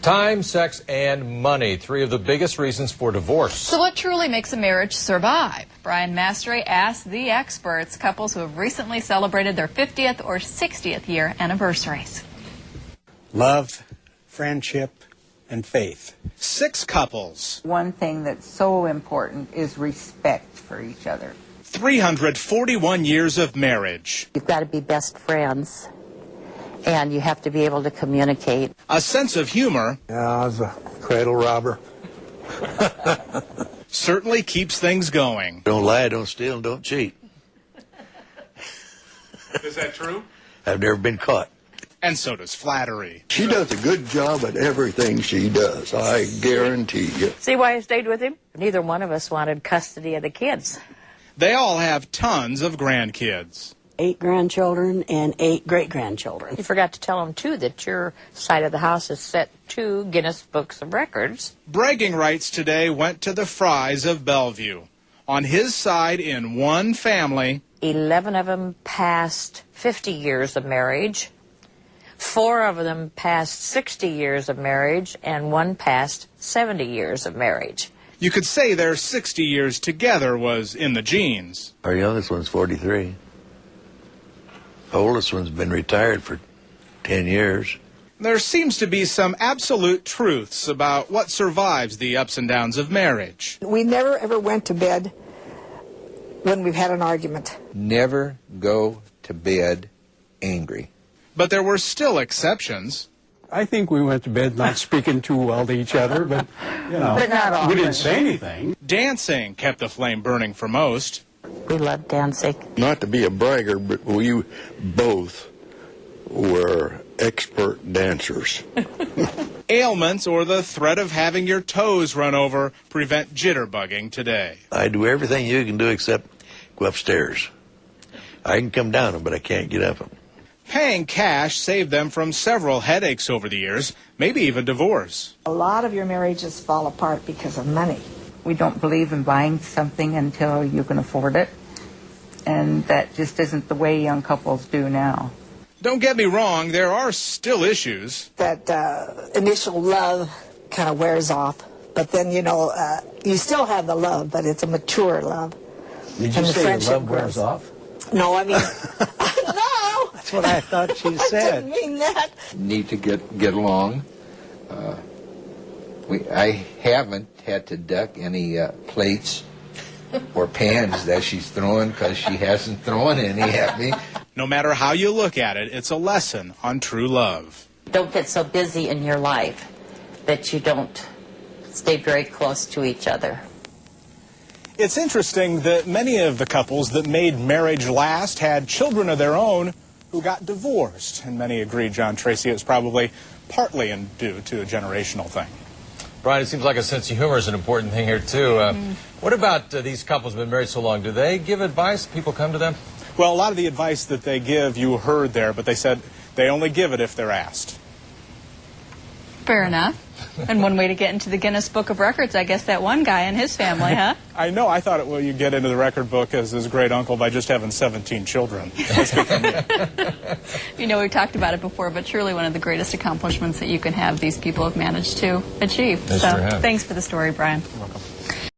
Time, sex, and money, three of the biggest reasons for divorce. So what truly makes a marriage survive? Brian Mastray asked the experts, couples who have recently celebrated their 50th or 60th year anniversaries. Love, friendship, and faith. 6 couples. One thing that's so important is respect for each other. 341 years of marriage. You've got to be best friends, and you have to be able to communicate. A sense of humor. Yeah, I was a cradle robber. Certainly keeps things going. Don't lie, don't steal, and don't cheat. Is that true? I've never been caught. And so does flattery. She does a good job at everything she does, I guarantee you. See why I stayed with him? Neither one of us wanted custody of the kids. They all have tons of grandkids. 8 grandchildren and 8 great-grandchildren. You forgot to tell them, too, that your side of the house is set to Guinness Books of Records. Bragging rights today went to the Frys of Bellevue. On his side, in one family, 11 of them passed 50 years of marriage. 4 of them passed 60 years of marriage, and 1 passed 70 years of marriage. you could say their 60 years together was in the genes. Our youngest one's 43. The oldest one's been retired for 10 years. There seems to be some absolute truths about what survives the ups and downs of marriage. We never ever went to bed when we've had an argument. Never go to bed angry. But there were still exceptions. I think we went to bed not speaking too well to each other, but, you know, But not often. we didn't say anything. Dancing kept the flame burning for most. We loved dancing. Not to be a bragger, but we both were expert dancers. Ailments or the threat of having your toes run over prevent jitterbugging today. I do everything you can do except go upstairs. I can come down them, but I can't get up them. Paying cash saved them from several headaches over the years, maybe even divorce. A lot of your marriages fall apart because of money. We don't believe in buying something until you can afford it, and that just isn't the way young couples do now. Don't get me wrong, there are still issues. That initial love kind of wears off, but then, you know, you still have the love, but it's a mature love. Did you And the say friendship love wears grows. off? No, I mean, no! That's what I thought she I said. didn't mean that. Need to get along. I haven't had to duck any plates or pans that she's throwing because she hasn't thrown any at me. No matter how you look at it, it's a lesson on true love. Don't get so busy in your life that you don't stay very close to each other. It's interesting that many of the couples that made marriage last had children of their own who got divorced. And many agree, John Tracy, it's probably partly due to a generational thing. Brian, it seems like a sense of humor is an important thing here, too. What about these couples who have been married so long? Do they give advice? People come to them? Well, a lot of the advice that they give you heard there, but they said they only give it if they're asked. Fair enough. And one way to get into the Guinness Book of Records, I guess that one guy and his family, huh? I know. I thought you get into the record book as his great uncle by just having 17 children. That's good for me. You know, we've talked about it before, but truly one of the greatest accomplishments that you can have, these people have managed to achieve. They So sure have. thanks for the story, Brian. You're welcome.